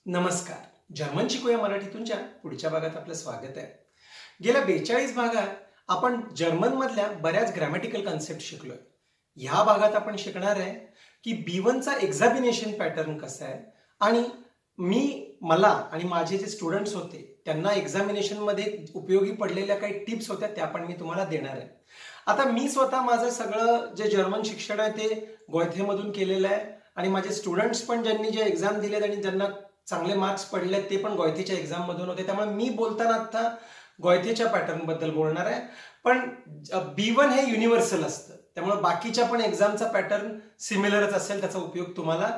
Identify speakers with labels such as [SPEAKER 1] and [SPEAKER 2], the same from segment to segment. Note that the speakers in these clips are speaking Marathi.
[SPEAKER 1] नमस्कार. जर्मन शिकूया मराठीतूनच्या पुढच्या भागात आपलं स्वागत आहे. गेल्या 42 भागात आपण जर्मन मधल्या बऱ्याच ग्रॅमॅटिकल कन्सेप्ट शिकलोय. ह्या भागात आपण शिकणार आहे की B1 चा एक्झामिनेशन पॅटर्न कसा आहे आणि मला आणि माझे जे स्टुडंट्स होते त्यांना एक्झामिनेशन मध्ये उपयोगी पडलेल्या काही टिप्स होत्या त्या पण मी तुम्हाला देणार आहे. आता मी स्वतः माझं सगळं जे जर्मन शिक्षण आहे ते गोयथेमधून केलेलं आहे आणि माझे स्टुडंट्स पण ज्यांनी जे एक्झाम दिलेत आणि ज्यांना चांगले मार्क्स पडले ते पण गोयथेच्या एक्झाम मधून होते. त्यामुळे मी बोलताना आता गोयथेच्या पॅटर्न बद्दल बोलणार आहे. पण B1 हे युनिव्हर्सल असतं त्यामुळे बाकीच्या पण एक्झामचा पॅटर्न सिमिलरच असेल, त्याचा उपयोग तुम्हाला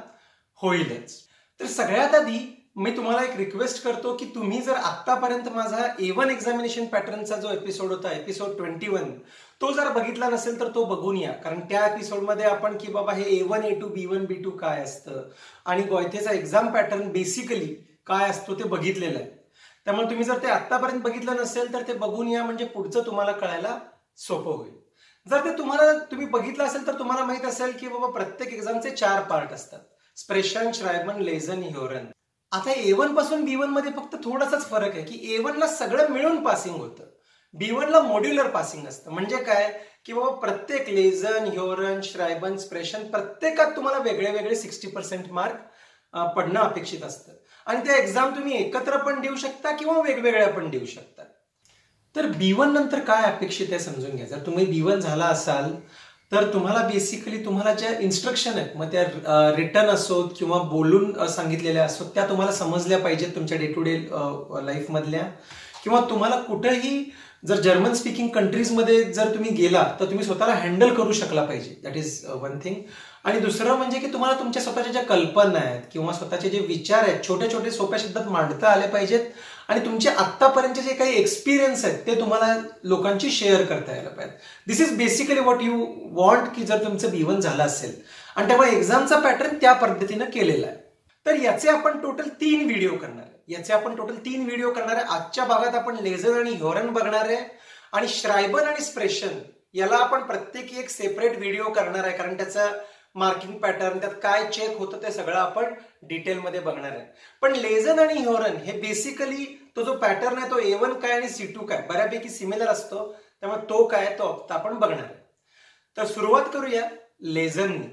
[SPEAKER 1] होईलच. तर सगळ्यात आधी मी तुम्हाला एक रिक्वेस्ट करतो की तुम्ही जर आतापर्यंत माझा A1 एक्झामिनेशन पॅटर्नचा जो एपिसोड होता, एपिसोड 21, तो जर बघितला नसेल तर तो बघून या. कारण त्या एपिसोडमध्ये आपण की बाबा हे A1, A2, B1, B2 काय असतं आणि गोयथेचा एक्झाम पॅटर्न बेसिकली काय असतो ते बघितलेलं आहे. त्यामुळे तुम्ही जर ते आतापर्यंत बघितलं नसेल तर ते बघून या, म्हणजे पुढचं तुम्हाला कळायला सोपं होईल. जर ते तुम्ही बघितलं असेल तर तुम्हाला माहित असेल की बाबा प्रत्येक एक्झामचे 4 पार्ट असतात: स्प्रेशन, श्रायबन, लेझन, ह्योरन. आता A1 पासून B1 मध्ये फक्त थोडासाच फरक आहे की A1 ला सगळं मिळून पासिंग होतं, B1 ला मॉड्युलर पासिंग असतं. म्हणजे काय की बाबा प्रत्येक लेझन, ह्योरन, श्रायबन, स्प्रेशन प्रत्येकात तुम्हाला वेगळे वेगळे 60% मार्क पडणं अपेक्षित असतं आणि त्या एक्झाम तुम्ही एकत्र पण देऊ शकता किंवा वेगवेगळ्या पण देऊ शकता. तर B1 नंतर काय अपेक्षित आहे समजून घ्या. जर तुम्ही B1 झाला असाल तर तुम्हाला बेसिकली तुम्हाला ज्या इन्स्ट्रक्शन आहेत मग त्या रिटर्न असोत किंवा बोलून सांगितलेल्या असोत त्या तुम्हाला समजल्या पाहिजेत तुमच्या डे टू डे लाईफ मधल्या. किंवा तुम्हाला कुठेही जर जर्मन स्पीकिंग कंट्रीजमध्ये जर तुम्ही गेला तर तुम्ही स्वतःला हँडल करू शकला पाहिजे. That is one thing. आणि दुसरं म्हणजे की तुम्हाला तुमच्या स्वतःच्या ज्या कल्पना आहेत किंवा स्वतःचे जे विचार आहेत छोटे छोटे सोप्या शब्दात मांडता आले पाहिजेत आणि तुमचे आत्तापर्यंतचे जे काही एक्सपिरियन्स आहेत ते तुम्हाला लोकांशी शेअर करता यायला पाहिजे. This is basically what you want की जर तुमचं B1 झालं असेल. आणि त्यामुळे एक्झामचा पॅटर्न त्या पद्धतीनं केलेला आहे. तर याचे आपण टोटल 3 व्हिडिओ करणार आहे. आजच्या भागात आपण लेझर आणि ह्योरन बघणार आहे आणि श्रायबन आणि स्प्रेशन याला आपण प्रत्येकी एक सेपरेट व्हिडिओ करणार आहे, कारण त्याचा मार्किंग पॅटर्न त्यात काय चेक होतं ते सगळं आपण डिटेलमध्ये बघणार आहे. पण लेझन आणि ह्योरन हे बेसिकली तो जो पॅटर्न आहे तो A1 काय आणि C2 काय बऱ्यापैकी सिमिलर असतो, त्यामुळे तो काय तो आपण बघणार आहे. तर सुरुवात करूया लेझननी.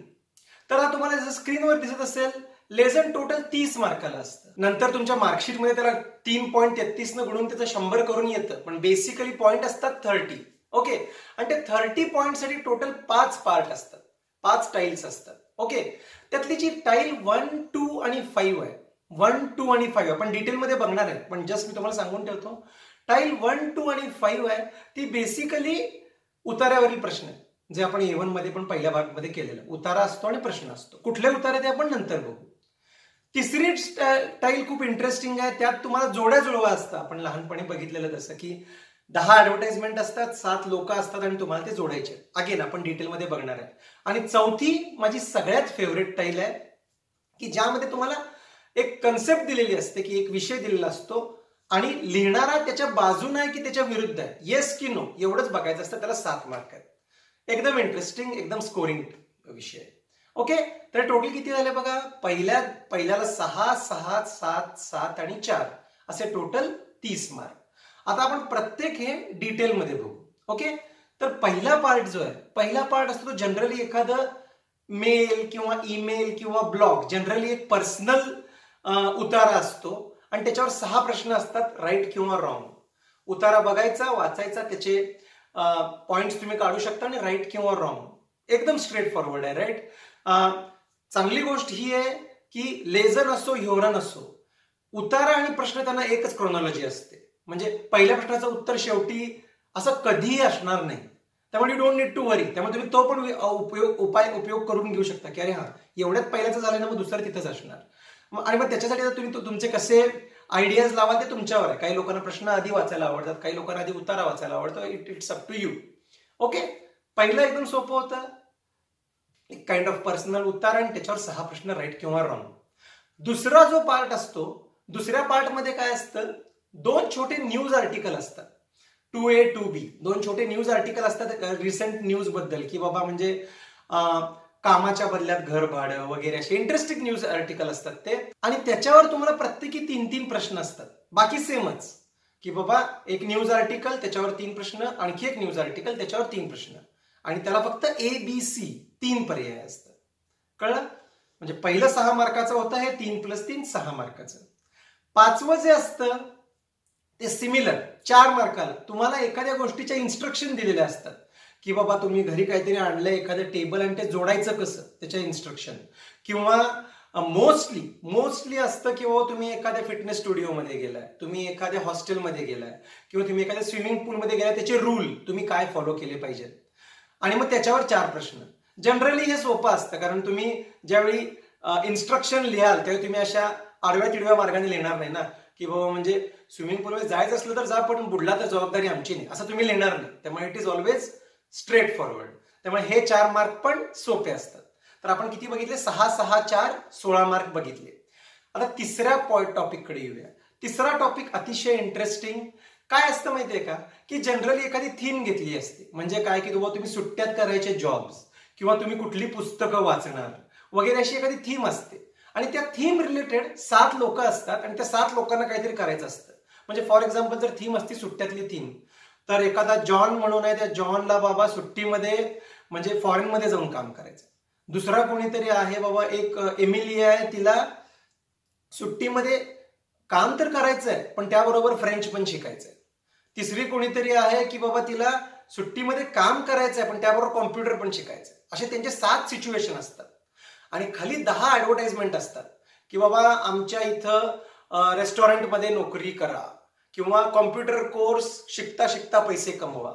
[SPEAKER 1] तर हा तुम्हाला जसं स्क्रीनवर दिसत असेल लेझन टोटल 30 मार्काला असतं. नंतर तुमच्या मार्कशीटमध्ये त्याला 3.33 न गुणून त्याचं 100 करून येतं, पण बेसिकली पॉईंट असतात 30. ओके. आणि ते 30 पॉईंटसाठी टोटल 5 पार्ट असतात, 5 टाईल्स असतात. ओके. त्यातली जी टाईल 1, 2 आणि 5 आहे, 1, 2 आणि 5 आपण डिटेलमध्ये बघणार आहे, पण जस्ट मी तुम्हाला सांगून ठेवतो. टाईल 1, 2 आणि 5 आहे ती बेसिकली उतार्यावरील प्रश्न आहे, जे आपण A1 मध्ये पण पहिल्या भागामध्ये केलेलं. उतारा असतो आणि प्रश्न असतो. कुठले उतारे ते आपण नंतर बघू. तिसरी टाईल खूप इंटरेस्टिंग आहे. त्यात तुम्हाला जोड्या जुळवा असतं. आपण लहानपणी बघितलेलं तसं की 10 ऍडव्हर्टाइजमेंट असतात, 7 लोक असतात आणि तुम्हाला ते जोडायचे. अगेन आपण डिटेलमध्ये बघणार आहे. आणि चौथी माझी सगळ्यात फेवरेट टाईल आहे की ज्यामध्ये तुम्हाला एक कन्सेप्ट दिलेली असते की एक विषय दिलेला असतो आणि लिहिणारा त्याच्या बाजून आहे की त्याच्या विरुद्ध आहे, येस की नो एवढंच बघायचं असतं. त्याला 7 मार्क आहेत. एकदम इंटरेस्टिंग, एकदम स्कोरिंग विषय. ओके. तर टोटल किती झाले बघा. पहिल्याला 6, 6, 7, 7 आणि 4 असे टोटल 30 मार्क. आता आपण प्रत्येक हे डिटेलमध्ये बघू. ओके. तर पहिला पार्ट जो आहे, पहिला पार्ट असतो तो जनरली एखादं मेल किंवा ईमेल किंवा ब्लॉग, जनरली एक पर्सनल उतारा असतो आणि त्याच्यावर 6 प्रश्न असतात, राईट किंवा रॉंग. उतारा बघायचा, वाचायचा, त्याचे पॉइंट्स तुम्ही काढू शकता आणि राईट किंवा रॉंग. एकदम स्ट्रेट फॉरवर्ड आहे. राईट. चांगली गोष्ट ही आहे की लेझन असो ह्योरन असो, उतारा आणि प्रश्न त्यांना एकच क्रोनॉलॉजी असते. म्हणजे पहिल्या प्रश्नाचं उत्तर शेवटी असं कधीही असणार नाही. त्यामुळे यू डोंट नीड टू वरी. त्यामुळे तुम्ही तो पण उपयोग करून घेऊ शकता की अरे हा एवढ्यात पहिल्याचं झालं ना मग दुसरं तिथंच असणार. आणि मग त्याच्यासाठी तुम्ही तुमचे कसे आयडियाज लावाल ते तुमच्यावर आहे. काही लोकांना प्रश्न आधी वाचायला आवडतात, काही लोकांना आधी उतारा वाचायला आवडतो. It's up to you. Okay. पहिलं एकदम सोपं होतं, एक काइंड ऑफ पर्सनल उतारा आणि त्याच्यावर 6 प्रश्न, राईट किंवा रॉंग. दुसरा जो पार्ट असतो, दुसऱ्या पार्टमध्ये काय असतं, 2 छोटे न्यूज आर्टिकल असतात, 2A 2B. 2 छोटे न्यूज आर्टिकल असतात रिसेंट न्यूज बद्दल की बाबा म्हणजे कामाच्या बदल्यात घर भाडं वगैरे असे इंटरेस्टिंग न्यूज आर्टिकल असतात ते. आणि त्याच्यावर तुम्हाला प्रत्येकी 3-3 प्रश्न असतात. बाकी सेमच, की बाबा एक न्यूज आर्टिकल त्याच्यावर 3 प्रश्न, आणखी एक न्यूज आर्टिकल त्याच्यावर 3 प्रश्न, आणि त्याला फक्त ABC 3 पर्याय असतात. कळलं? म्हणजे पहिलं 6 मार्काचं होतं, हे 3 + 3 6 मार्काचं. 5वं जे असतं ते सिमिलर 4 मार्काला. तुम्हाला एखाद्या गोष्टीच्या इन्स्ट्रक्शन दिलेल्या असतात, की बाबा तुम्ही घरी काहीतरी आणलंय एखादं टेबल आणि ते जोडायचं कसं, त्याच्या इन्स्ट्रक्शन. किंवा मोस्टली असतं की बाबा तुम्ही एखाद्या फिटनेस स्टुडिओमध्ये गेलाय, तुम्ही एखाद्या हॉस्टेलमध्ये गेलाय, किंवा तुम्ही एखाद्या स्विमिंग पूलमध्ये गेलाय, त्याचे रूल तुम्ही काय फॉलो केले पाहिजेत, आणि मग त्याच्यावर 4 प्रश्न. जनरली हे सोपं असतं, कारण तुम्ही ज्यावेळी इन्स्ट्रक्शन लिहाल त्यावेळी तुम्ही अशा आडव्या तिडव्या मार्गाने लिहिणार नाही ना, की बाबा म्हणजे स्विमिंग पूलमध्ये जायचं असलं तर जा, पण बुडला तर जबाबदारी आमची नाही, असं तुम्ही लिहिणार नाही. त्यामुळे it is always straight forward. त्यामुळे हे 4 मार्क पण सोपे असतात. तर आपण किती बघितले? 6, 6, 4, 16 मार्क बघितले. आता तिसऱ्या टॉपिक कडे येऊया. तिसरा टॉपिक अतिशय इंटरेस्टिंग. काय असतं माहितीये का, की जनरली एखादी थीम घेतली असते. म्हणजे काय, की तुम्ही सुट्ट्यात करायचे जॉब्स, किंवा तुम्ही कुठली पुस्तकं वाचणार वगैरे, अशी एखादी थीम असते. आणि त्या थीम रिलेटेड 7 लोक असतात, आणि त्या 7 लोकांना काहीतरी करायचं असतं. म्हणजे फॉर एक्झाम्पल जर थीम असती सुट्ट्यातली थीम, तर एखादा जॉन म्हणून आहे, त्या जॉनला बाबा सुट्टीमध्ये म्हणजे फॉरेनमध्ये जाऊन काम करायचं. दुसरा कोणीतरी आहे बाबा, एक एमिली आहे, तिला सुट्टीमध्ये काम तर करायचंय पण त्याबरोबर फ्रेंच पण शिकायचंय. तिसरी कोणीतरी आहे की बाबा तिला सुट्टीमध्ये काम करायचंय पण त्याबरोबर कॉम्प्युटर पण शिकायचंय. असे त्यांचे 7 सिच्युएशन असतात. आणि खाली 10 ऍडव्हर्टाइजमेंट असतात की बाबा आमच्या इथं रेस्टॉरंटमध्ये नोकरी करा, किंवा कॉम्प्युटर कोर्स शिकता शिकता पैसे कमवा,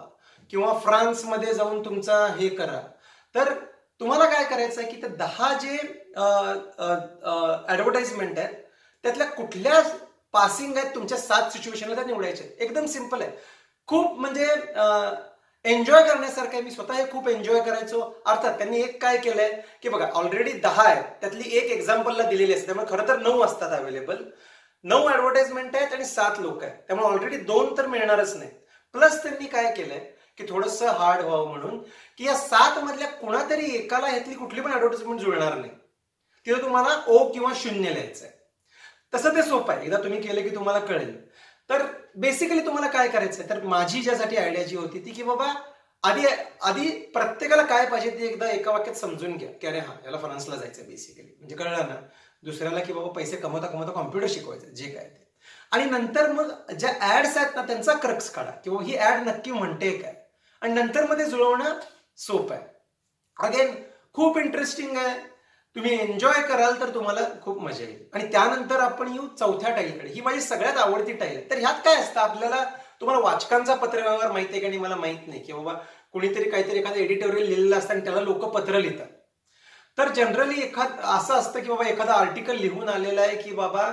[SPEAKER 1] किंवा फ्रान्समध्ये जाऊन तुमचा हे करा. तर तुम्हाला काय करायचं आहे की ते 10 जे ऍडव्हर्टाइजमेंट आहेत त्यातल्या कुठल्या पासिंग आहेत तुमच्या 7 सिच्युएशनला त्या निवडायचे. एकदम सिंपल आहे. खूप म्हणजे एन्जॉय करण्यासारखं आहे. मी स्वतः हे खूप एन्जॉय करायचो. अर्थात त्यांनी एक काय केलंय की बघा ऑलरेडी 10 आहेत, त्यातली एक एक्झाम्पलला दिलेली असते, त्यामुळे खरं तर 9 असतात अवेलेबल. 9 ऍडव्हर्टाइजमेंट आहेत आणि 7 लोक आहेत, त्यामुळे ऑलरेडी 2 तर मिळणारच नाही. प्लस त्यांनी काय केलंय की थोडंसं हार्ड व्हावं म्हणून की या 7 मधल्या कुणातरी एकाला ह्यातली कुठली पण ऍडव्हर्टाइजमेंट जुळणार नाही. तिथं तुम्हाला O किंवा 0 लिहायचं आहे. तसं ते सोपं आहे, एकदा तुम्ही केलं की तुम्हाला कळेल. तर बेसिकली तुम्हाला काय करायचंय, तर माझी ज्यासाठी आयडिया जी होती ती की बाबा आधी प्रत्येकाला काय पाहिजे ते एकदा एका वाक्यात समजून घ्या की अरे हा याला फ्रान्सला जायचं बेसिकली, म्हणजे कळलं ना. दुसऱ्याला की बाबा पैसे कमवता कमवता कॉम्प्युटर शिकवायचं जे काय ते. आणि नंतर मग ज्या ऍड्स आहेत ना त्यांचा क्रक्स काढा किंवा ही ऍड नक्की म्हणते काय, आणि नंतर मध्ये जुळवणं सोपं आहे. अगेन खूप इंटरेस्टिंग आहे. तुम्ही एन्जॉय कराल तर तुम्हाला खूप मजा येईल. आणि त्यानंतर आपण येऊ चौथ्या टाईलकडे. ही माझी सगळ्यात आवडती टाईल आहे. तर ह्यात काय असतं, आपल्याला तुम्हाला वाचकांचा पत्रव्यवहार माहिती आहे का नाही मला माहित नाही, की बाबा कुणीतरी काहीतरी एखादं एडिटोरियल लिहिलेलं असतं आणि त्याला लोक पत्र लिहितात. तर जनरली असं असतं की बाबा एखादा आर्टिकल लिहून आलेला आहे की बाबा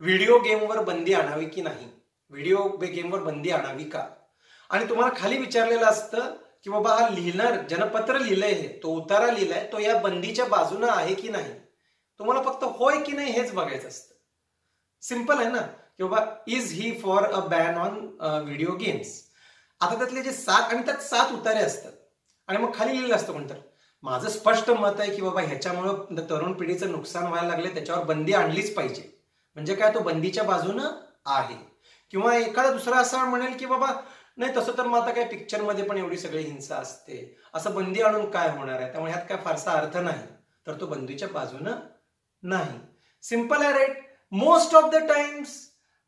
[SPEAKER 1] व्हिडिओ गेमवर बंदी आणावी की नाही, व्हिडिओ गेमवर बंदी आणावी का, आणि तुम्हाला खाली विचारलेलं असतं की बाबा हा लिहिणार ज्यानं पत्र लिहिलंय हे तो उतारा लिहिलाय तो या बंदीच्या बाजूने आहे की नाही. तुम्हाला फक्त होय की नाही हेच बघायचं असतं. सिंपल आहे ना की बाबा is he for a ban on video games. आता त्यातले जे 7 आणि त्यात 7 उतारे असतात आणि मग खाली लिहिलेलं असतं कोणतं, माझं स्पष्ट मत आहे की बाबा ह्याच्यामुळे तरुण पिढीचं नुकसान व्हायला लागले, त्याच्यावर बंदी आणलीच पाहिजे. म्हणजे काय, तो बंदीच्या बाजूनं आहे. किंवा एखादा दुसरा असा म्हणेल की बाबा नाही तसं तर मग आता काय पिक्चरमध्ये पण एवढी सगळी हिंसा असते, असं बंदी आणून काय होणार आहे, त्यामुळे ह्यात काय फारसा अर्थ नाही, तर तो बंदीच्या बाजूनं नाही. सिंपल आहे right. Most of the times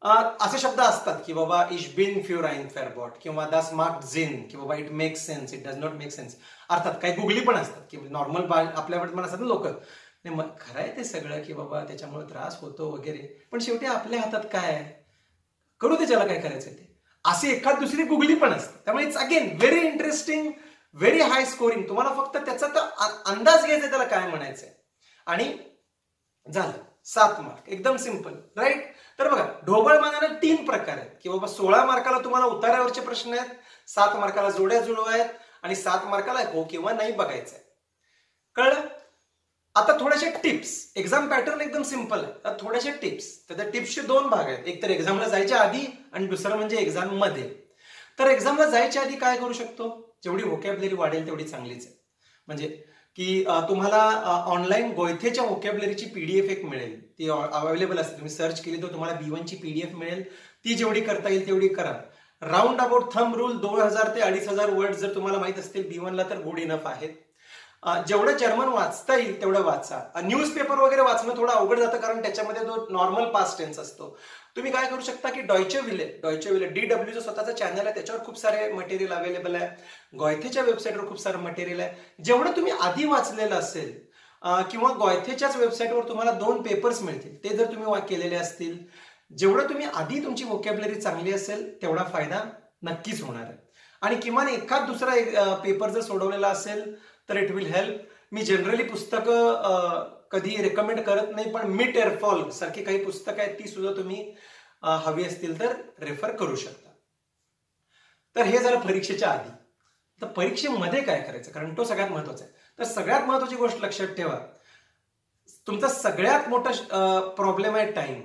[SPEAKER 1] असे शब्द असतात की बाबा इश बिन फ्युर आइन फेअरबॉट किंवा दास मार्क झिन की बाबा it makes sense, it does not make sense. अर्थात काही गुगली पण असतात की नॉर्मल आपल्याकडे पण असतात ना लोक, नाही मग खरं आहे ते सगळं की बाबा त्याच्यामुळे त्रास होतो वगैरे, पण शेवटी आपल्या हातात काय आहे, करू त्याच्याला काय करायचं ते, अशी एखाद दुसरी गुगली पण असते. त्यामुळे it's again very interesting, very high scoring. तुम्हाला फक्त त्याचा तर अंदाज घ्यायचा त्याला काय म्हणायचंय, आणि झालं 7 मार्क. एकदम सिंपल राईट. तर बघा ढोबळ मानाने 3 प्रकार आहेत की बाबा 16 मार्काला तुम्हाला उतार्यावरचे प्रश्न आहेत, 7 मार्काला जोड्या जुळवा आहेत, आणि 7 मार्काला हो किंवा नाही बघायचंय. कळलं. आता थोड्याशा टिप्स. एक्झाम पॅटर्न एकदम सिंपल आहे. थोड्याशा टिप्स. त्या टिप्सचे 2 भाग आहेत, एक तर एक्झामला जायच्या आधी आणि दुसरं म्हणजे एक्झाम मध्ये. तर एक्झामला जायच्या आधी काय करू शकतो, जेवढी व्होकॅब्युलरी वाढेल तेवढी चांगलीच आहे. म्हणजे की तुम्हाला ऑनलाईन गोयथेच्या व्होकॅब्युलरीची पीडीएफ एक मिळेल, ती अवेलेबल असते. तुम्ही सर्च केली तर तुम्हाला B1 ची पीडीएफ मिळेल. ती जेवढी करता येईल तेवढी करा. राऊंड अबाउट थंब रूल 2000 ते 2500 वर्ड जर तुम्हाला माहित असतील B1 ला तर गुड इनफ आहेत. जेवढं जर्मन वाचता येईल तेवढं वाचा. न्यूजपेपर वगैरे वाचणं थोडं अवघड जातं कारण त्याच्यामध्ये तो नॉर्मल पास्ट टेन्स असतो. तुम्ही काय करू शकता की डॉयचे विले DWचं स्वतःचं चॅनल आहे, त्याच्यावर खूप सारे मटेरियल अवेलेबल आहे. गोयथेच्या वेबसाईटवर खूप सारं मटेरियल आहे. जेवढं तुम्ही आधी वाचलेलं असेल किंवा गोयथेच्याच वेबसाईटवर तुम्हाला 2 पेपर्स मिळतील, ते जर तुम्ही केलेले असतील, जेवढं तुम्ही आधी तुमची व्होकॅब्युलरी चांगली असेल तेवढा फायदा नक्कीच होणार आहे. आणि किमान एखाद दुसरा पेपर जर सोडवलेला असेल तर it will help. Me generally पुस्तकं कधी रेकमेंड करत नाही, पण मिट एअरफॉल सारखी काही पुस्तकं आहेत ती सुद्धा तुम्ही हवी असतील तर रेफर करू शकता. तर हे झालं परीक्षेच्या आधी. तर परीक्षेमध्ये काय करायचं, कारण तो सगळ्यात महत्वाचा आहे. तर सगळ्यात महत्वाची गोष्ट लक्षात ठेवा, तुमचा सगळ्यात मोठा प्रॉब्लेम आहे टाइम.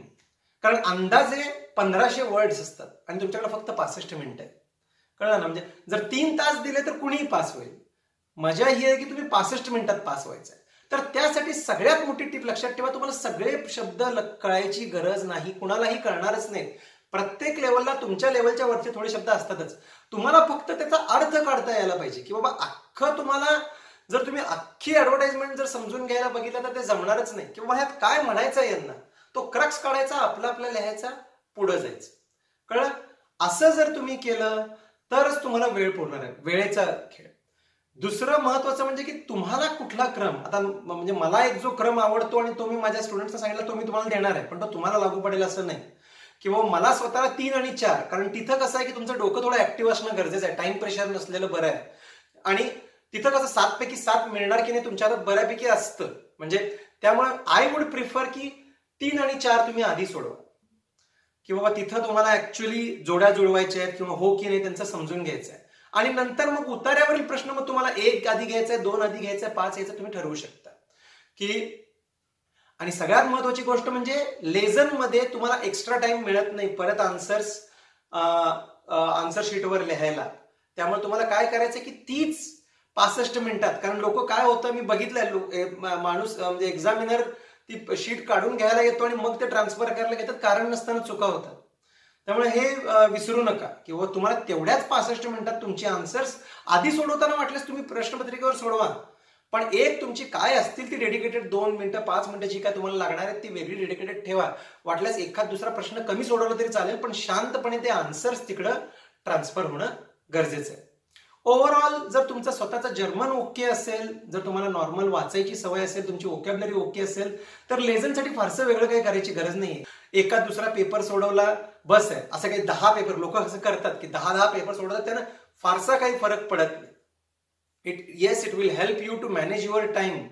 [SPEAKER 1] कारण अंदाजे 1500 वर्ड्स असतात आणि तुमच्याकडे फक्त 65 मिनिटं आहेत. कळलं ना? म्हणजे जर 3 तास दिले तर कुणीही पास होईल. मजा ही आहे की तुम्ही 65 मिनिटात पास व्हायचं आहे. तर त्यासाठी सगळ्यात मोठी टीप लक्षात ठेवा, तुम्हाला सगळे शब्द कळायची गरज नाही, कुणालाही कळणारच नाही. प्रत्येक लेवलला तुमच्या लेवलच्या वरचे थोडे शब्द असतातच. तुम्हाला फक्त त्याचा अर्थ काढता यायला पाहिजे की बाबा अख्खं तुम्हाला, जर तुम्ही अख्खी ऍडव्हर्टाइजमेंट जर समजून घ्यायला बघितलं तर ते जमणारच नाही. किंवा ह्यात काय म्हणायचं यांना, तो क्रक्स काढायचा, आपला लिहायचा, पुढे जायचं. कळलं? असं जर तुम्ही केलं तरच तुम्हाला वेळ पुरणार आहे, वेळेचा खेळ. दुसरं महत्वाचं म्हणजे की तुम्हाला कुठला क्रम, आता म्हणजे मला एक जो क्रम आवडतो आणि तो मी माझ्या स्टुडंट्सना सांगितलं तो मी तुम्हाला देणार आहे, पण तो तुम्हाला लागू पडेल असं नाही. किंवा मला स्वतःला 3 आणि 4, कारण तिथं कसं आहे की तुमचं डोकं थोडं ऍक्टिव्ह असणं गरजेचं आहे. टाइम प्रेशर नसलेलं बरं आहे. आणि तिथं कसं 7 पैकी 7 मिळणार की नाही तुमच्या हातात बऱ्यापैकी असतं. म्हणजे त्यामुळे आय वुड प्रिफर की 3 आणि 4 तुम्ही आधी सोडवा, की बाबा तिथं तुम्हाला ऍक्च्युअली जोड्या जुळवायच्या आहेत किंवा हो की नाही त्यांचं समजून घ्यायचं आहे. आणि नंतर मग उतार्यावरील प्रश्न मग तुम्हाला 1 आधी घ्यायचा आहे, 2 आधी घ्यायचा आहे, 5 यायचं तुम्ही ठरवू शकता की. आणि सगळ्यात महत्वाची गोष्ट म्हणजे लेझन मध्ये तुम्हाला एक्स्ट्रा टाइम मिळत नाही परत आन्सर शीटवर लिहायला. त्यामुळे तुम्हाला काय करायचं की तीच 65 मिनिटात, कारण लोक काय होतं मी बघितलंय, माणूस म्हणजे एक्झामिनर ती शीट काढून घ्यायला येतो आणि मग ते ट्रान्सफर करायला घेतात, कारण नसताना चुका होतात. त्यामुळे हे विसरू नका किंवा तुम्हाला तेवढ्याच 65 मिनिटात तुमची आन्सर्स आधी सोडवताना वाटल्यास तुम्ही प्रश्नपत्रिकेवर सोडवा, पण एक तुमची काय असतील ती डेडिकेटेड 2 मिनिटं 5 मिनिटं जी काय तुम्हाला लागणार आहे ती वेगळी डेडिकेटेड ठेवा. वाटल्यास एखाद दुसरा प्रश्न कमी सोडवला तरी चालेल, पण शांतपणे ते आन्सर्स तिकडं ट्रान्सफर होणं गरजेचं आहे. ओव्हरऑल जर तुमचा स्वतःचा जर्मन ओके असेल, जर तुम्हाला नॉर्मल वाचायची सवय असेल, तुमची व्होकॅब्युलरी ओके असेल, तर लेझनसाठी फारसं वेगळं काही करायची गरज नाही. एका दुसरा पेपर सोडवला बस आहे, असं काही 10 पेपर लोक असं करतात की 10 पेपर सोडवतात, त्यांना फारसा काही फरक पडत नाही. It will help you to manage your time,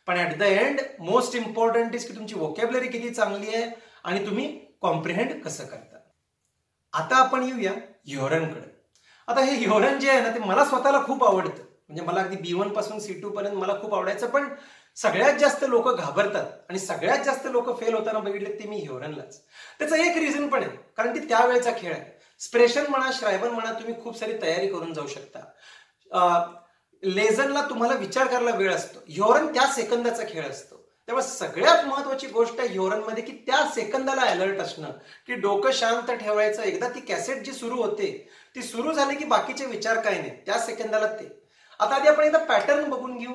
[SPEAKER 1] पण at the end most important is की तुमची व्होकॅब्युलरी किती चांगली आहे आणि तुम्ही कॉम्प्रिहेंड कसं करता. आता आपण येऊया ह्योरनकडे. आता हे ह्योरन जे आहे ना ते मला स्वतःला खूप आवडतं. म्हणजे मला अगदी B1 पासून C2 पर्यंत मला खूप आवडायचं, पण सगळ्यात जास्त लोक घाबरतात आणि सगळ्यात जास्त लोक फेल होताना बघितले ते मी ह्योरनलाच. त्याचं एक रिझन पण आहे, कारण ती त्यावेळेचा खेळ आहे. स्प्रेशन म्हणा, श्रायबन म्हणा, तुम्ही खूप सारी तयारी करून जाऊ शकता. लेझनला तुम्हाला विचार करायला वेळ असतो, ह्योरन त्या सेकंदाचा खेळ असतो. त्यामुळे सगळ्यात महत्वाची गोष्ट आहे ह्योरनमध्ये की त्या सेकंदाला अलर्ट असणं, की डोकं शांत ठेवायचं. एकदा ती कॅसेट जी सुरू होते ती सुरू झाली की बाकीचे विचार काय नाही, त्या सेकंदाला ते. आता आधी आपण एकदा पॅटर्न बघून घेऊ.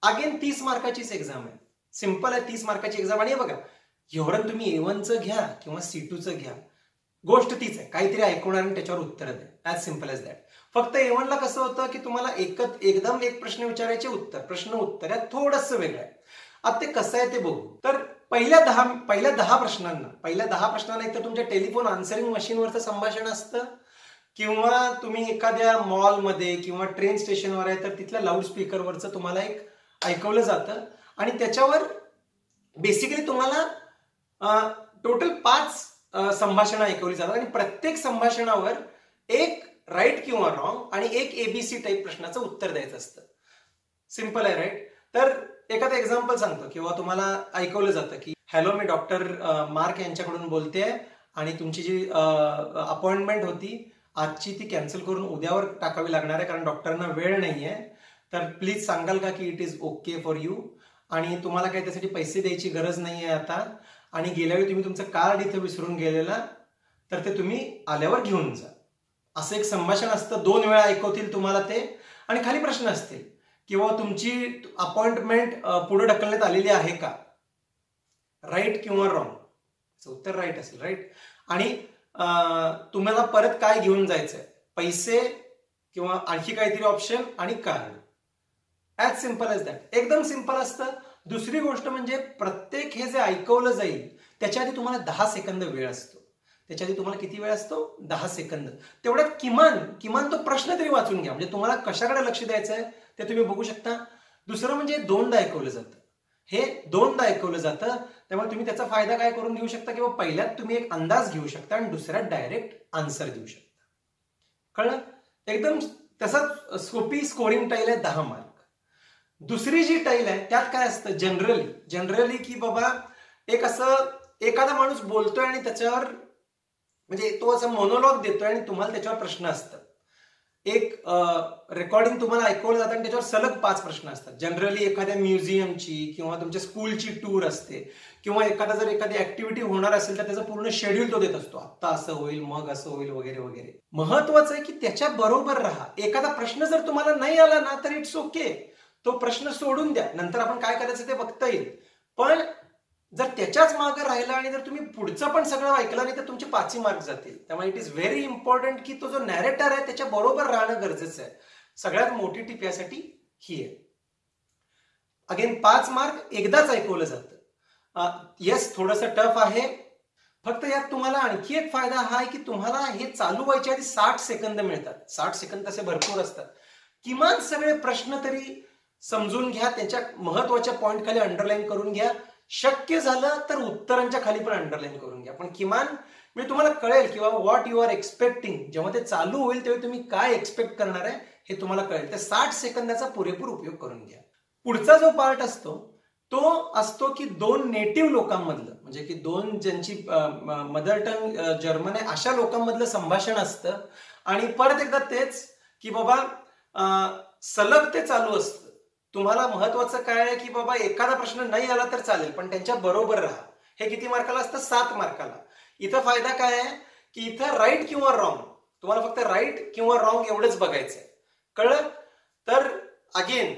[SPEAKER 1] अगेन 30 मार्काचीच एक्झाम आहे, सिंपल आहे 30 मार्काची एक्झाम. आणि बघा ह्योरन तुम्ही A1चं घ्या किंवा C2चं घ्या, गोष्ट तीच आहे, काहीतरी ऐकवणार आणि त्याच्यावर उत्तर द्या, ऍज सिम्पल एज दॅट. फक्त A1ला कसं होतं की तुम्हाला एकदम एक प्रश्न विचारायचे, प्रश्न उत्तर यात थोडंसं वेगळं आहे. आता ते कसं आहे ते बघू. तर पहिल्या 10 प्रश्नांना एक तर तुमच्या टेलिफोन आन्सरिंग मशीनवरचं संभाषण असतं, किंवा तुम्ही एखाद्या मॉलमध्ये किंवा ट्रेन स्टेशनवर आहे तर तिथल्या लाऊडस्पीकरवरचं तुम्हाला एक ऐकवलं जातं आणि त्याच्यावर बेसिकली तुम्हाला टोटल 5 संभाषणं ऐकवली जातात आणि प्रत्येक संभाषणावर एक राईट किंवा रॉंग आणि एक ABC टाईप प्रश्नाचं उत्तर द्यायचं असतं. सिंपल आहे, राईट? तर एखादं एक्झाम्पल सांगतो किंवा तुम्हाला ऐकवलं जातं की हॅलो, मी डॉक्टर मार्क यांच्याकडून बोलते आणि तुमची जी अपॉइंटमेंट होती आजची ती कॅन्सल करून उद्यावर टाकावी लागणार आहे कारण डॉक्टरांना वेळ नाहीये. तर प्लीज सांगाल का की it is okay for you, आणि तुम्हाला काही त्यासाठी पैसे द्यायची गरज नाही आहे आता, आणि गेल्या वेळी तुम्ही तुमचं कार्ड इथं विसरून गेलेला तर ते तुम्ही आल्यावर घेऊन जा. असं एक संभाषण असतं, 2 वेळा ऐकवतील तुम्हाला ते, आणि खाली प्रश्न असतील किंवा तुमची अपॉइंटमेंट पुढे ढकलण्यात आलेली आहे का, राईट किंवा रॉंग. उत्तर राईट असेल, राईट. आणि तुम्हाला परत काय घेऊन जायचंय, पैसे किंवा आणखी काहीतरी ऑप्शन आणि card. As simple as that, एकदम सिम्पल असतं. दुसरी गोष्ट म्हणजे प्रत्येक हे जे ऐकवलं जाईल त्याच्या आधी तुम्हाला 10 सेकंद वेळ असतो. त्याच्या आधी तुम्हाला किती वेळ असतो, 10 सेकंद. तेवढ्यात किमान तो प्रश्न तरी वाचून घ्या, म्हणजे तुम्हाला कशाकडे लक्ष द्यायचं आहे ते तुम्ही बघू शकता. दुसरं म्हणजे 2दा ऐकवलं जातं, हे 2दा ऐकवलं जातं, त्यामुळे तुम्ही त्याचा फायदा काय करून घेऊ शकता, किंवा पहिल्यात तुम्ही एक अंदाज घेऊ शकता आणि दुसऱ्यात डायरेक्ट आन्सर देऊ शकता. कळलं? एकदम तसंच सोपी स्कोरिंग टाईल आहे, 10 मार्क. दुसरी जी टाईल आहे त्यात काय असतं, जनरली की बाबा एक असं एखादा माणूस बोलतोय आणि त्याच्यावर म्हणजे तो असं मोनोलॉग देतोय आणि तुम्हाला त्याच्यावर प्रश्न असतात. एक रेकॉर्डिंग तुम्हाला ऐकवलं जातं आणि त्याच्यावर सलग 5 प्रश्न असतात. जनरली एखाद्या म्युझियमची किंवा तुमच्या स्कूलची टूर असते, किंवा एखादी ऍक्टिव्हिटी होणार असेल तर त्याचं पूर्ण शेड्यूल तो देत असतो, आत्ता असं होईल, मग असं होईल, वगैरे वगैरे. महत्वाचं आहे की त्याच्या बरोबर राहा. एखादा प्रश्न जर तुम्हाला नाही आला ना तर इट्स ओके, तो प्रश्न सोडून द्या, नंतर आपण काय करायचं ते बघता येईल. पण जर त्याच्याच मागे राहिला आणि जर तुम्ही पुढचं पण सगळं ऐकलं नाही तर तुमचे 5 मार्क जातील. त्यामुळे इट इज व्हेरी इम्पॉर्टंट की तो जो नॅरेटर आहे त्याच्या बरोबर राहणं गरजेचं आहे. सगळ्यात मोठी टिप यासाठी ही आहे. अगेन 5 मार्क एकदाच ऐकवलं जातं. येस, थोडंसं टफ आहे. फक्त यात तुम्हाला आणखी एक फायदा हा आहे की तुम्हाला हे चालू व्हायच्या आधी 60 सेकंद मिळतात. 60 सेकंद तसे भरपूर असतात. किमान सगळे प्रश्न तरी समजून घ्या, त्याच्या महत्वाच्या पॉइंट खाली अंडरलाईन करून घ्या. शक्य झालं तर उत्तरांच्या खाली पण अंडरलाईन करून घ्या. पण किमान मी तुम्हाला कळेल किंवा व्हॉट यू आर एक्सपेक्टिंग, जेव्हा ते चालू होईल तेव्हा तुम्ही काय एक्सपेक्ट करणार आहे हे तुम्हाला कळेल. त्या 60 सेकंदाचा पुरेपूर उपयोग करून घ्या. पुढचा जो पार्ट असतो तो असतो की 2 नेटिव्ह लोकांमधलं, म्हणजे की 2 ज्यांची मदर टंग जर्मन आहे अशा लोकांमधलं संभाषण असतं. आणि परत एकदा तेच की बाबा सलग ते चालू असतं. तुम्हाला महत्वाचं काय आहे की बाबा एखादा प्रश्न नाही आला तर चालेल, पण त्यांच्या बरोबर राहा. हे किती मार्काला असतं, 7 मार्काला. इथं फायदा काय आहे की इथं राईट किंवा रॉंग, तुम्हाला फक्त राईट किंवा रॉंग एवढंच बघायचंय. कळलं? तर अगेन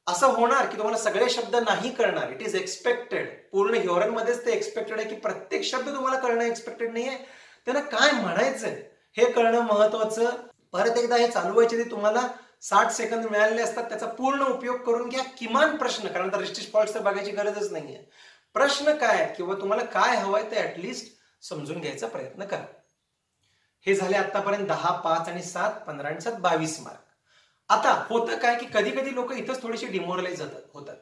[SPEAKER 1] असं होणार की तुम्हाला सगळे शब्द नाही कळणार. It is expected. पूर्ण ह्योरनमध्येच ते एक्सपेक्टेड आहे की प्रत्येक शब्द तुम्हाला कळणं एक्सपेक्टेड नाहीये. त्यांना काय म्हणायचंय हे कळणं महत्वाचं. परत एकदा हे चालू व्हायचे ते तुम्हाला 60 सेकंद मिळालेले असतात, त्याचा पूर्ण उपयोग करून घ्या. किमान प्रश्न, कारण आता रिस्टिश फॉल्ट तर बघायची गरजच नाहीये. प्रश्न काय किंवा तुम्हाला काय हवंय ते ऍटलिस्ट समजून घ्यायचा प्रयत्न करा. हे झाले आतापर्यंत 10, 5 आणि 7, 15 आणि 7, 22 मार्क. आता होतं काय की कधी कधी लोक इथंच थोडीशी डिमोरलाइज होतात,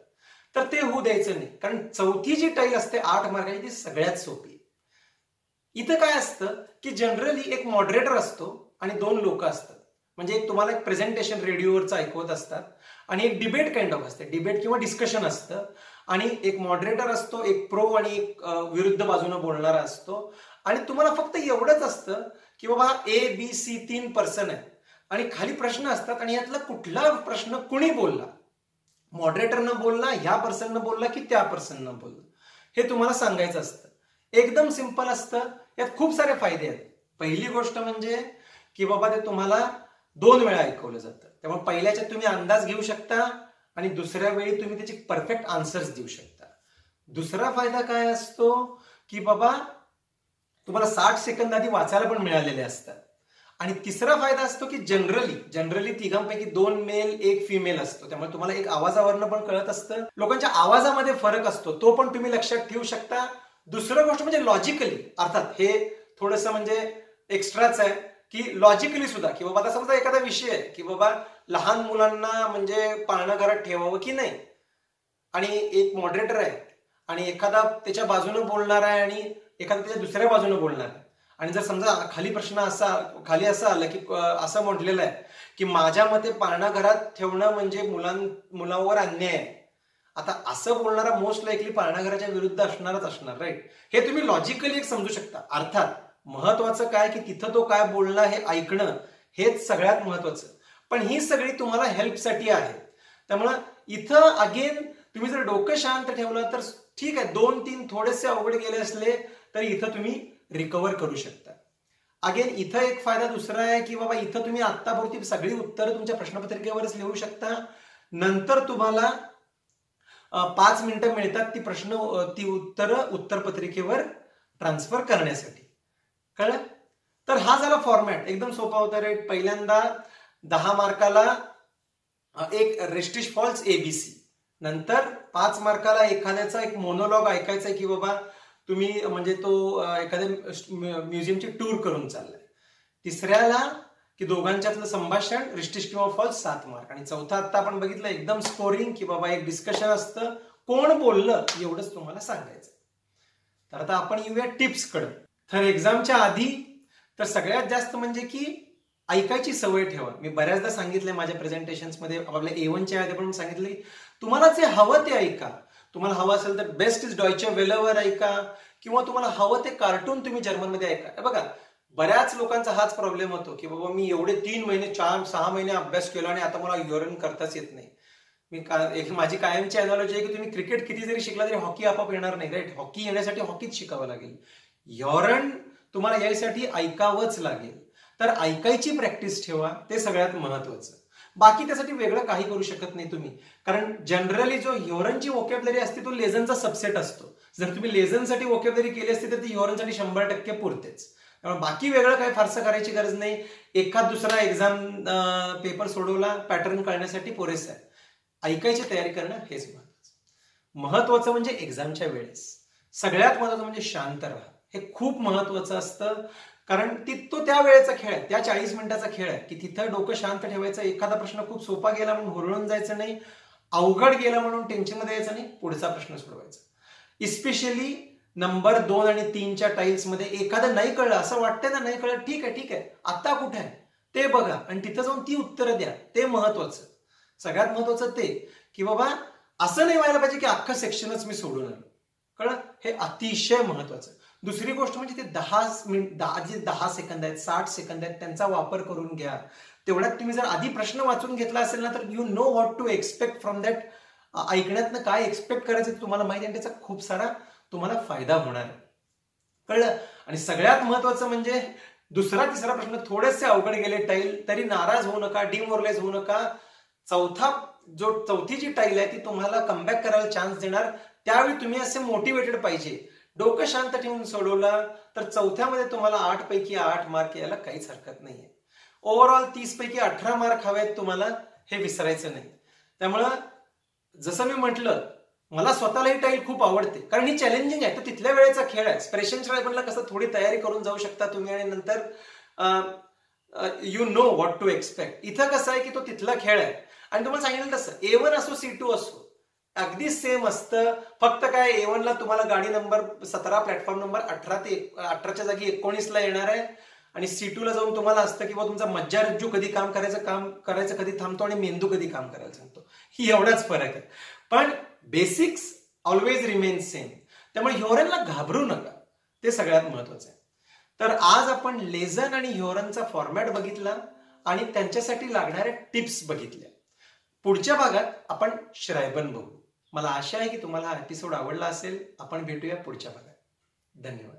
[SPEAKER 1] तर ते होऊ द्यायचं नाही. कारण चौथी जी टाईल असते 8 मार्काची ती सगळ्यात सोपी. इथं काय असतं की जनरली एक मॉडरेटर असतो आणि 2 लोक असतात. म्हणजे तुम्हाला एक प्रेझेंटेशन रेडिओवरचं ऐकवत असतात आणि एक डिबेट काइंड ऑफ असते, डिबेट किंवा डिस्कशन असतं. आणि एक मॉडरेटर असतो, एक प्रो आणि एक विरुद्ध बाजूने बोलणारा असतो. आणि तुम्हाला फक्त एवढंच असतं की बाबा ABC 3 पर्सन आहेत आणि खाली प्रश्न असतात आणि यातला कुठला प्रश्न कुणी बोलला, मॉडरेटरनं बोलला, ह्या पर्सननं बोलला की त्या पर्सननं बोलला, हे तुम्हाला सांगायचं असतं. एकदम सिंपल असतं. यात खूप सारे फायदे आहेत. पहिली गोष्ट म्हणजे की बाबा ते तुम्हाला 2 वेळा ऐकवलं जातं, त्यामुळे पहिल्याच्या तुम्ही अंदाज घेऊ शकता आणि दुसऱ्या वेळी तुम्ही त्याची परफेक्ट आन्सर्स देऊ शकता. दुसरा फायदा काय असतो की बाबा तुम्हाला 60 सेकंद आधी वाचायला पण मिळालेले असतात. आणि तिसरा फायदा असतो की जनरली तिघांपैकी 2 मेल 1 फिमेल असतो, त्यामुळे तुम्हाला एक आवाजावरनं पण कळत असतं. लोकांच्या आवाजामध्ये फरक असतो, तो पण तुम्ही लक्षात ठेवू शकता. दुसरं गोष्ट म्हणजे लॉजिकली, अर्थात हे थोडंसं म्हणजे एक्स्ट्राच आहे की लॉजिकली सुद्धा, की बाबा आता समजा एखादा विषय आहे की बाबा लहान मुलांना म्हणजे पाळणा घरात ठेवावं की नाही, आणि एक मॉडरेटर आहे आणि एखादा त्याच्या बाजूने बोलणार आहे आणि एखादा त्याच्या दुसऱ्या बाजूने बोलणार आहे. आणि जर समजा खाली असं आलं की असं म्हटलेलं आहे की माझ्या मते पाळणा घरात ठेवणं म्हणजे मुलांवर अन्याय आहे. आता असं बोलणारा मोस्ट लाईकली पाळणा घराच्या विरुद्ध असणार, राईट. हे तुम्ही लॉजिकली एक समजू शकता. अर्थात महत्वाचं काय की तिथं तो काय बोलला हे ऐकणं हेच सगळ्यात महत्वाचं. पण ही सगळी तुम्हाला हेल्पसाठी आहे. त्यामुळं इथं अगेन तुम्ही जर डोकं शांत ठेवलं तर ठीक आहे, 2-3 थोडेसे अवघड गेले असले तरी इथं तुम्ही रिकव्हर करू शकता. अगेन इथं एक फायदा दुसरा आहे की बाबा इथं तुम्ही आत्तापुरती सगळी उत्तरं तुमच्या प्रश्नपत्रिकेवरच लिहू शकता. नंतर तुम्हाला 5 मिनिटं मिळतात ती उत्तरं उत्तरपत्रिकेवर ट्रान्सफर करण्यासाठी. कळलं? तर हा झाला फॉर्मॅट, एकदम सोपा होता रे. पहिल्यांदा 10 मार्काला एक रेस्टिश फॉल्स ABC, नंतर 5 मार्काला एखाद्याचा एक मोनोलॉग ऐकायचा आहे की बाबा तुम्ही म्हणजे तो एखाद्या म्युझियमची टूर करून चाललाय. तिसऱ्याला की दोघांच्यातलं संभाषण रिस्टिश किंवा फॉल्स 7 मार्क. आणि चौथा आता आपण बघितलं एकदम स्कोरिंग की बाबा एक डिस्कशन असतं, कोण बोललं एवढंच तुम्हाला सांगायचं. तर आता आपण येऊया टिप्सकडे. तर एक्झामच्या आधी तर सगळ्यात जास्त म्हणजे की ऐकायची सवय ठेवा. मी बऱ्याचदा सांगितलंय माझ्या प्रेझेंटेशन्समध्ये, आपल्या A1च्या आधी पण सांगितले, तुम्हाला जे हवं ते ऐका. तुम्हाला हवं असेल तर बेस्ट इज डॉयचे वेलवर ऐका, किंवा तुम्हाला हवं ते कार्टून तुम्ही जर्मनमध्ये ऐका. बघा, बऱ्याच लोकांचा हाच प्रॉब्लेम होतो की बाबा मी एवढे 3 महिने 4-6 महिने अभ्यास केला आणि आता मला योरन करताच येत नाही. माझी कायमची अॅनॉलॉजी आहे की तुम्ही क्रिकेट किती जरी शिकला तरी हॉकी आपोआप येणार नाही, राईट? हॉकी येण्यासाठी हॉकीच शिकावं लागेल. योरन तुम्हाला यासाठी ऐकावंच लागेल. तर ऐकायची प्रॅक्टिस ठेवा, ते सगळ्यात महत्वाचं. बाकी त्यासाठी वेगळं काही करू शकत नाही तुम्ही, कारण जनरली जो ह्योरनची वोकॅब्युलरी असते तो लेझनचा सबसेट असतो. जर तुम्ही लेझनसाठी वोकॅब्युलरी केली असती तर ती ह्योरनसाठी 100% पुरतेच. त्यामुळे बाकी वेगळं काही फारसं करायची गरज नाही. एखाद दुसरा एक्झाम पेपर सोडवला पॅटर्न कळण्यासाठी पुरेसं आहे. ऐकायची तयारी करणं हेच महत्वाचं. महत्वाचं म्हणजे एक्झामच्या वेळेस सगळ्यात महत्वाचं म्हणजे शांत राहा. हे खूप महत्वाचं असतं, कारण तो त्या वेळेचा खेळ आहे, त्या 40 मिनिटाचा खेळ आहे की तिथं डोकं शांत ठेवायचं. एखादा प्रश्न खूप सोपा गेला म्हणून हुरळून जायचं नाही, अवघड गेला म्हणून टेन्शनमध्ये यायचं नाही, पुढचा प्रश्न सोडवायचा. इस्पेशली नंबर 2 आणि 3च्या टाईल्स मध्ये एखादं नाही कळलं, असं वाटतंय ना नाही कळलं, ठीक आहे, आता कुठे आहे ते बघा आणि तिथं जाऊन ती उत्तरं द्या. ते महत्वाचं. सगळ्यात महत्वाचं ते की बाबा असं नाही व्हायला पाहिजे की अख्खं सेक्शनच मी सोडून आलो. कळलं? हे अतिशय महत्वाचं. दुसरी गोष्ट म्हणजे ते 10 सेकंद आहेत, 60 सेकंद आहेत, त्यांचा वापर करून घ्या. तेवढ्यात तुम्ही जर आधी प्रश्न वाचून घेतला असेल ना तर you know what to expect from that. ऐकण्यातनं काय एक्सपेक्ट करायचं तुम्हाला माहिती आहे, त्याचा खूप सारा तुम्हाला फायदा होणार आहे. कळलं? आणि सगळ्यात महत्वाचं म्हणजे दुसरा तिसरा प्रश्न थोडेसे अवघड गेले टाईल तरी नाराज होऊ नका, डिमोरलाइज होऊ नका. चौथी जी टाईल आहे ती तुम्हाला कमबॅक करायला चान्स देणार. त्यावेळी तुम्ही असे मोटिवेटेड पाहिजे. डोकं शांत ठेवून सोडवलं तर चौथ्यामध्ये तुम्हाला 8 पैकी 8 मार्क यायला काहीच हरकत नाहीये. ओव्हरऑल 30 पैकी 18 मार्क हवेत तुम्हाला, हे विसरायचं नाही. त्यामुळं जसं मी म्हटलं, मला स्वतःला ही टाईल खूप आवडते कारण ही चॅलेंजिंग आहे. तो तिथल्या वेळेचा खेळ आहे. एक्सप्रेशन म्हणलं कसं थोडी तयारी करून जाऊ शकता तुम्ही आणि नंतर you know what to expect. इथं कसं आहे की तो तिथला खेळ आहे आणि तुम्हाला सांगितलं तसं A1 असो C2 असो अगदी सेम असतं. फक्त काय A1 ला तुम्हाला गाडी नंबर 17 प्लॅटफॉर्म नंबर 18च्या जागी 19ला येणार आहे आणि C2 ला जाऊन तुम्हाला असतं की तुमचा मज्जारज्जू कधी काम करायचं कधी थांबतो आणि मेंदू कधी काम करायला सांगतो. ही एवढाच फरक आहे, पण बेसिक्स ऑलवेज रिमेन सेम. त्यामुळे ह्योरनला घाबरू नका, ते सगळ्यात महत्वाचं आहे. तर आज आपण लेझन आणि ह्योरनचा फॉर्मॅट बघितला आणि त्यांच्यासाठी लागणाऱ्या टिप्स बघितल्या. पुढच्या भागात आपण श्रायबन बघू. मला आशा आहे की तुम्हाला हा एपिसोड आवडला असेल. आपण भेटूया पुढच्या भागात. धन्यवाद.